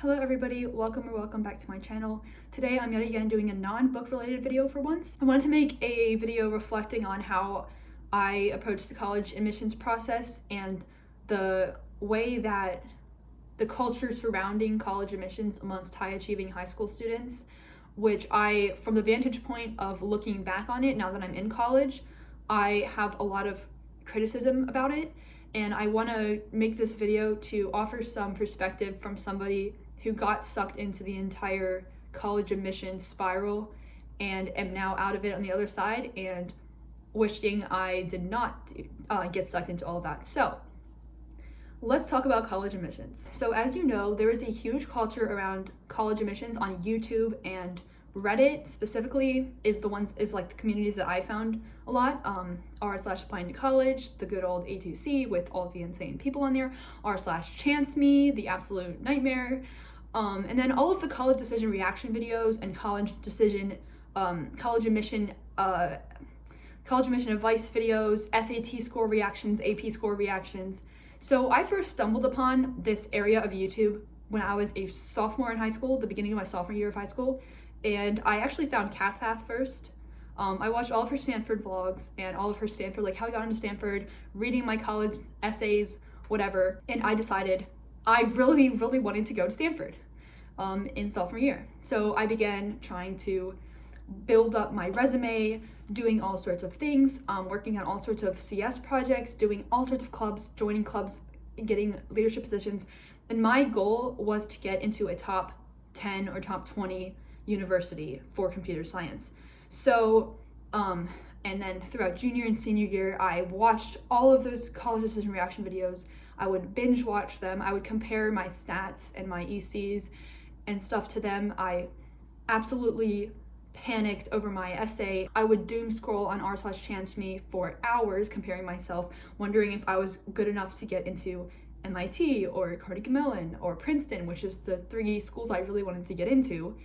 Hello everybody, welcome back to my channel. Today I'm yet again doing a non-book related video for once. I wanted to make a video reflecting on how I approach the college admissions process and the way that the culture surrounding college admissions amongst high achieving high school students, which from the vantage point of looking back on it now that I'm in college, I have a lot of criticism about it, and I want to make this video to offer some perspective from somebody who got sucked into the entire college admissions spiral and am now out of it on the other side and wishing I did not get sucked into all of that. So let's talk about college admissions. So as you know, there is a huge culture around college admissions on YouTube, and Reddit specifically is like the communities that I found a lot. r/ApplyingToCollege, the good old A2C with all of the insane people on there, r/chanceme, the absolute nightmare, and then all of the college decision reaction videos and college admission advice videos, SAT score reactions, AP score reactions. So I first stumbled upon this area of YouTube when I was a sophomore in high school, the beginning of my sophomore year of high school, and I actually found Kath Path first. I watched all of her Stanford vlogs and all of her Stanford, like how I got into Stanford, reading my college essays, whatever, and I decided I really wanted to go to Stanford in sophomore year. So I began trying to build up my resume, doing all sorts of things, working on all sorts of CS projects, doing all sorts of clubs, joining clubs, getting leadership positions, and my goal was to get into a top 10 or top 20 university for computer science. So, and then throughout junior and senior year, I watched all of those college decision reaction videos. I would binge watch them. I would compare my stats and my ECs and stuff to them. I absolutely panicked over my essay. I would doom scroll on r/chanceme for hours comparing myself, wondering if I was good enough to get into MIT or Carnegie Mellon or Princeton, which is the three schools I really wanted to get into.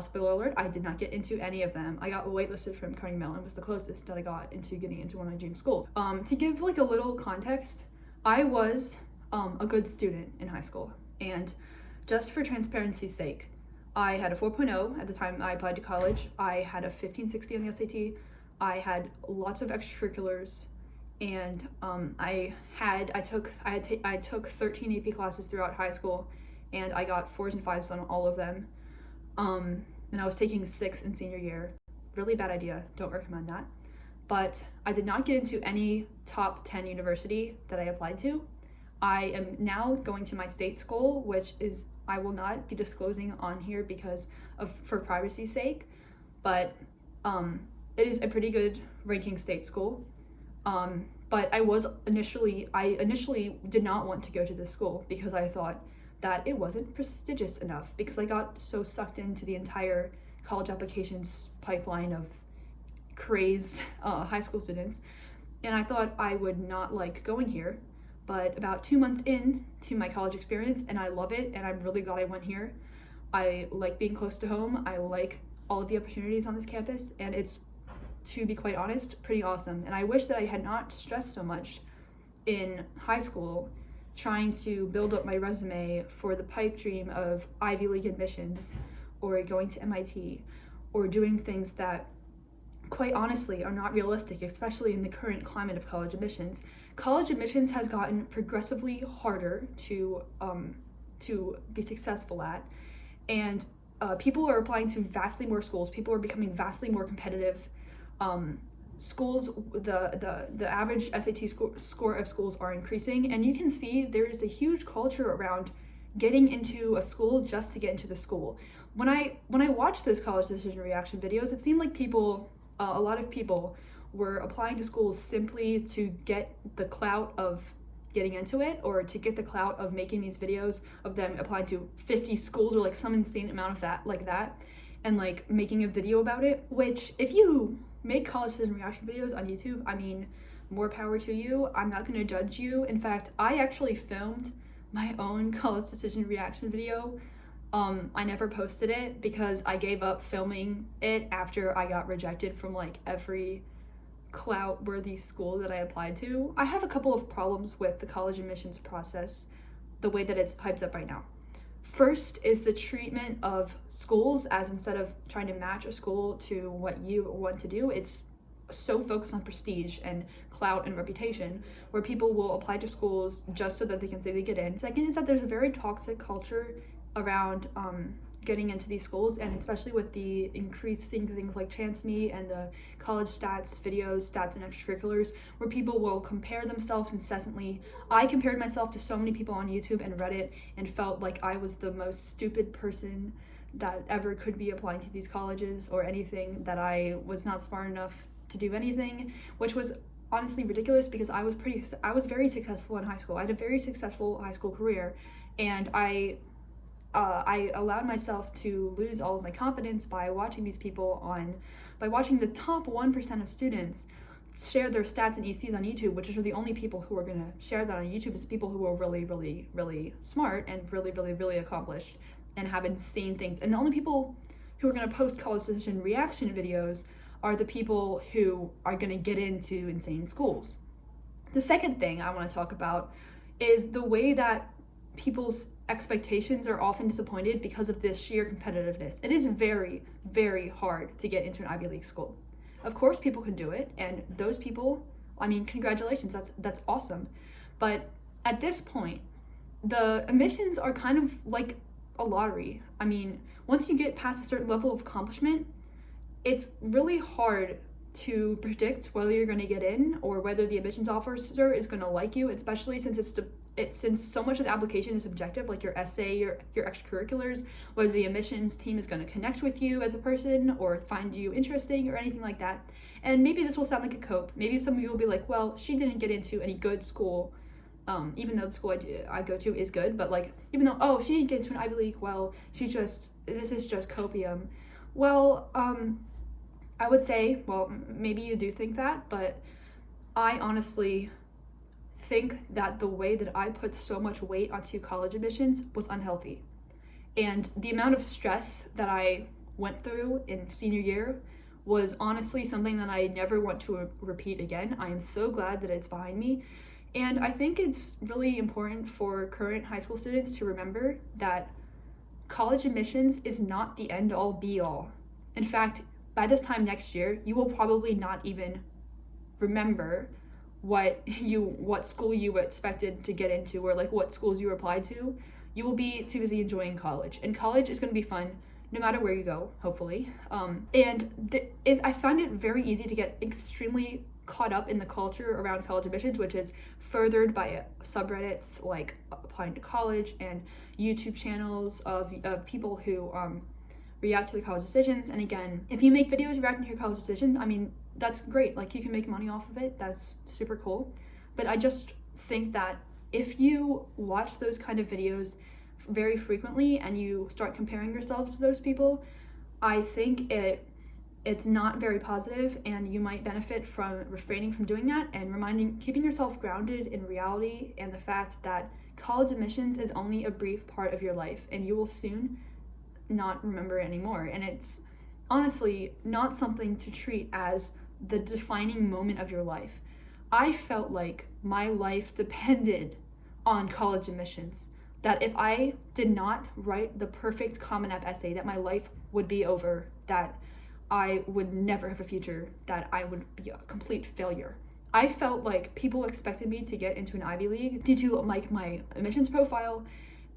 Spoiler alert, I did not get into any of them. I got waitlisted from Carnegie Mellon, was the closest that I got into getting into one of my dream schools. To give like a little context, I was a good student in high school, and just for transparency's sake, I had a 4.0 at the time I applied to college. I had a 1560 on the SAT. I had lots of extracurriculars, and I took 13 AP classes throughout high school, and I got 4s and 5s on all of them. And I was taking 6 in senior year. Really bad idea, don't recommend that. But I did not get into any top 10 university that I applied to. I am now going to my state school, which is, I will not be disclosing on here for privacy's sake, but it is a pretty good ranking state school. But I initially did not want to go to this school because I thought that it wasn't prestigious enough, because I got so sucked into the entire college applications pipeline of crazed high school students, and I thought I would not like going here. But about 2 months into my college experience, and I love it, and I'm really glad I went here. I like being close to home. I like all of the opportunities on this campus, and it's, to be quite honest, pretty awesome. And I wish that I had not stressed so much in high school trying to build up my resume for the pipe dream of Ivy League admissions or going to MIT or doing things that quite honestly are not realistic, especially in the current climate of college admissions. College admissions has gotten progressively harder to be successful at, and people are applying to vastly more schools. People are becoming vastly more competitive. Schools, the average SAT score of schools are increasing, and you can see there is a huge culture around getting into a school just to get into the school. When I watched those college decision reaction videos, it seemed like a lot of people were applying to schools simply to get the clout of getting into it, or to get the clout of making these videos of them applying to 50 schools or like some insane amount of that, and like making a video about it. Which, if you make college decision reaction videos on YouTube, I mean, more power to you. I'm not going to judge you. In fact, I actually filmed my own college decision reaction video. I never posted it because I gave up filming it after I got rejected from like every clout-worthy school that I applied to. I have a couple of problems with the college admissions process, the way that it's hyped up right now. First is the treatment of schools, as instead of trying to match a school to what you want to do, it's so focused on prestige and clout and reputation, where people will apply to schools just so that they can say they get in. Second is that there's a very toxic culture around getting into these schools, and especially with the increasing things like chanceme and the college stats videos, stats and extracurriculars, where people will compare themselves incessantly. I compared myself to so many people on YouTube and Reddit and felt like I was the most stupid person that ever could be applying to these colleges or anything, that I was not smart enough to do anything, which was honestly ridiculous because I was very successful in high school. I had a very successful high school career, and I allowed myself to lose all of my confidence by watching the top 1% of students share their stats and ECs on YouTube, which are the only people who are going to share that on YouTube, is people who are really, really, really smart and really, really, really accomplished and have insane things. And the only people who are going to post college decision reaction videos are the people who are going to get into insane schools. The second thing I want to talk about is the way that people's expectations are often disappointed because of this sheer competitiveness. It is very, very hard to get into an Ivy League school. Of course, people can do it, and those people, I mean, congratulations, that's awesome. But at this point, the admissions are kind of like a lottery. I mean, once you get past a certain level of accomplishment, it's really hard to predict whether you're going to get in or whether the admissions officer is going to like you, especially since since so much of the application is subjective, like your essay, your extracurriculars, whether the admissions team is going to connect with you as a person or find you interesting or anything like that. And maybe this will sound like a cope. Maybe some of you will be like, well, she didn't get into any good school, even though the school I go to is good, but like, even though, oh, she didn't get into an Ivy League, well, this is just copium. Well, I would say, well, maybe you do think that, but I honestly think that the way that I put so much weight onto college admissions was unhealthy. And the amount of stress that I went through in senior year was honestly something that I never want to repeat again. I am so glad that it's behind me. And I think it's really important for current high school students to remember that college admissions is not the end all be all. In fact, by this time next year, you will probably not even remember what school you expected to get into or like what schools you applied to. You will be too busy enjoying college, and college is going to be fun no matter where you go, hopefully. I find it very easy to get extremely caught up in the culture around college admissions, which is furthered by subreddits like ApplyingToCollege and YouTube channels of people who react to the college decisions. And again, if you make videos reacting to your college decisions, I mean, that's great. Like, you can make money off of it. That's super cool. But I just think that if you watch those kind of videos very frequently and you start comparing yourselves to those people, I think it's not very positive, and you might benefit from refraining from doing that and keeping yourself grounded in reality and the fact that college admissions is only a brief part of your life, and you will soon not remember it anymore. And it's honestly not something to treat as the defining moment of your life. I felt like my life depended on college admissions, that if I did not write the perfect Common App essay, that my life would be over, that I would never have a future, that I would be a complete failure. I felt like people expected me to get into an Ivy League due to like my admissions profile,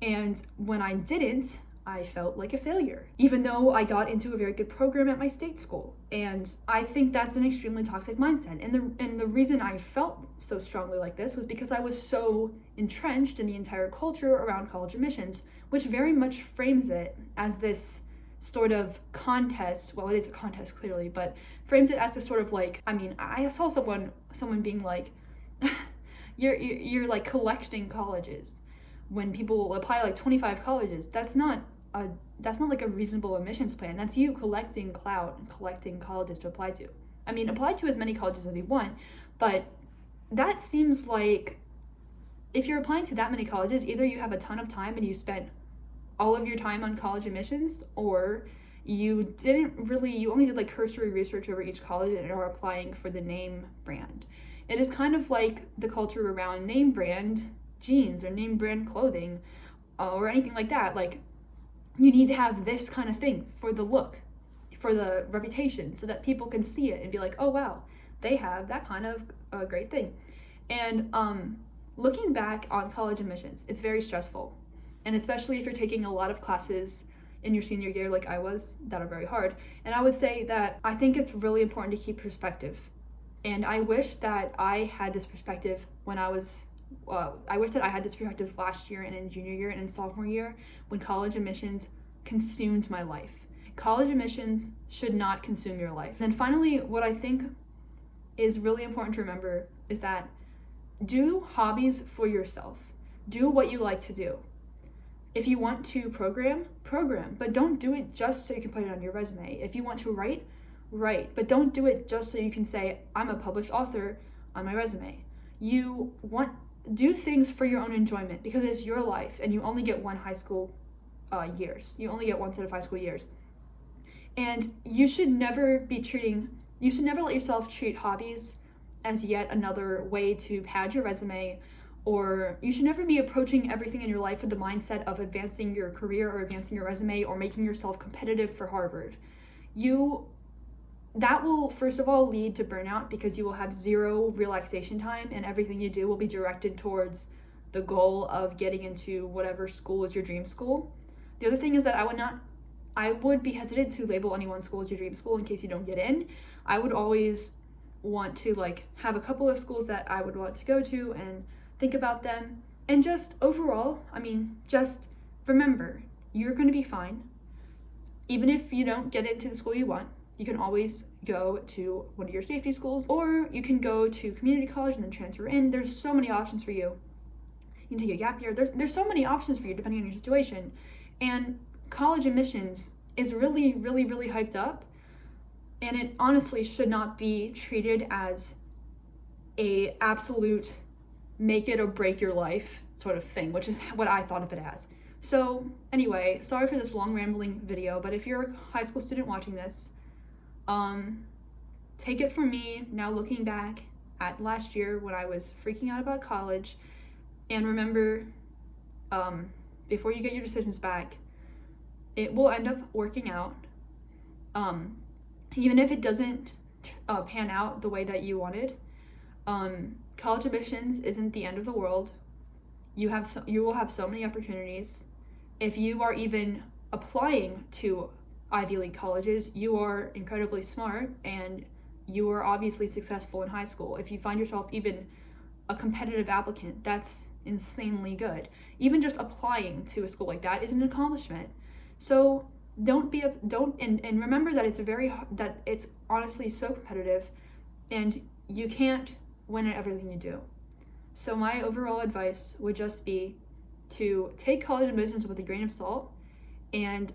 and when I didn't, I felt like a failure, even though I got into a very good program at my state school. And I think that's an extremely toxic mindset. And the reason I felt so strongly like this was because I was so entrenched in the entire culture around college admissions, which very much frames it as this sort of contest. Well, it is a contest clearly, but frames it as a sort of like, I mean, I saw someone being like, you're like collecting colleges when people apply to like 25 colleges. That's not like a reasonable admissions plan. That's you collecting clout and collecting colleges to apply to. I mean, apply to as many colleges as you want, but that seems like if you're applying to that many colleges, either you have a ton of time and you spent all of your time on college admissions, or you only did like cursory research over each college and are applying for the name brand. It is kind of like the culture around name brand jeans or name brand clothing, or anything like that. Like, you need to have this kind of thing for the look, for the reputation, so that people can see it and be like, oh wow, they have that kind of great thing. And looking back on college admissions, it's very stressful, and especially if you're taking a lot of classes in your senior year like I was that are very hard. And I would say that I think it's really important to keep perspective, and I wish that I had this perspective when I was I wish that I had this perspective last year and in junior year and in sophomore year, when college admissions consumed my life. College admissions should not consume your life. And then finally, what I think is really important to remember is that do hobbies for yourself. Do what you like to do. If you want to program, but don't do it just so you can put it on your resume. If you want to write, but don't do it just so you can say, I'm a published author on my resume. Do things for your own enjoyment, because it's your life and you only get one high school years. You only get one set of high school years. And you should never let yourself treat hobbies as yet another way to pad your resume, or you should never be approaching everything in your life with the mindset of advancing your career or advancing your resume or making yourself competitive for Harvard. That will, first of all, lead to burnout, because you will have zero relaxation time and everything you do will be directed towards the goal of getting into whatever school is your dream school. The other thing is that I would be hesitant to label any one school as your dream school in case you don't get in. I would always want to have a couple of schools that I would want to go to and think about them. And just overall, just remember, you're going to be fine. Even if you don't get into the school you want, you can always go to one of your safety schools, or you can go to community college and then transfer in. There's so many options for you. You can take a gap year. There's so many options for you depending on your situation. And college admissions is really, really, really hyped up, and it honestly should not be treated as a absolute make it or break your life sort of thing, which is what I thought of it as. So anyway, sorry for this long rambling video, but if you're a high school student watching this, take it from me now looking back at last year when I was freaking out about college, and remember, before you get your decisions back, it will end up working out. Even if it doesn't pan out the way that you wanted, college admissions isn't the end of the world. You will have so many opportunities. If you are even applying to Ivy League colleges, you are incredibly smart and you are obviously successful in high school. If you find yourself even a competitive applicant, that's insanely good. Even just applying to a school like that is an accomplishment. So and remember that it's honestly so competitive, and you can't win at everything you do. So my overall advice would just be to take college admissions with a grain of salt and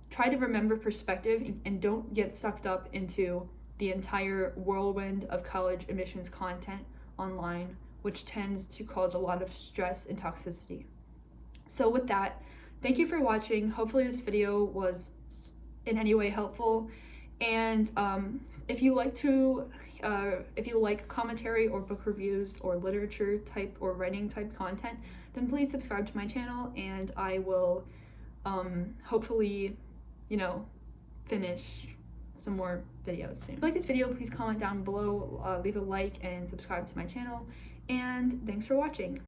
try to remember perspective, and don't get sucked up into the entire whirlwind of college admissions content online, which tends to cause a lot of stress and toxicity. So with that, thank you for watching. Hopefully this video was in any way helpful. And if you like commentary or book reviews or literature type or writing type content, then please subscribe to my channel, and I will hopefully, finish some more videos soon. If you like this video, please comment down below, leave a like, and subscribe to my channel. And thanks for watching.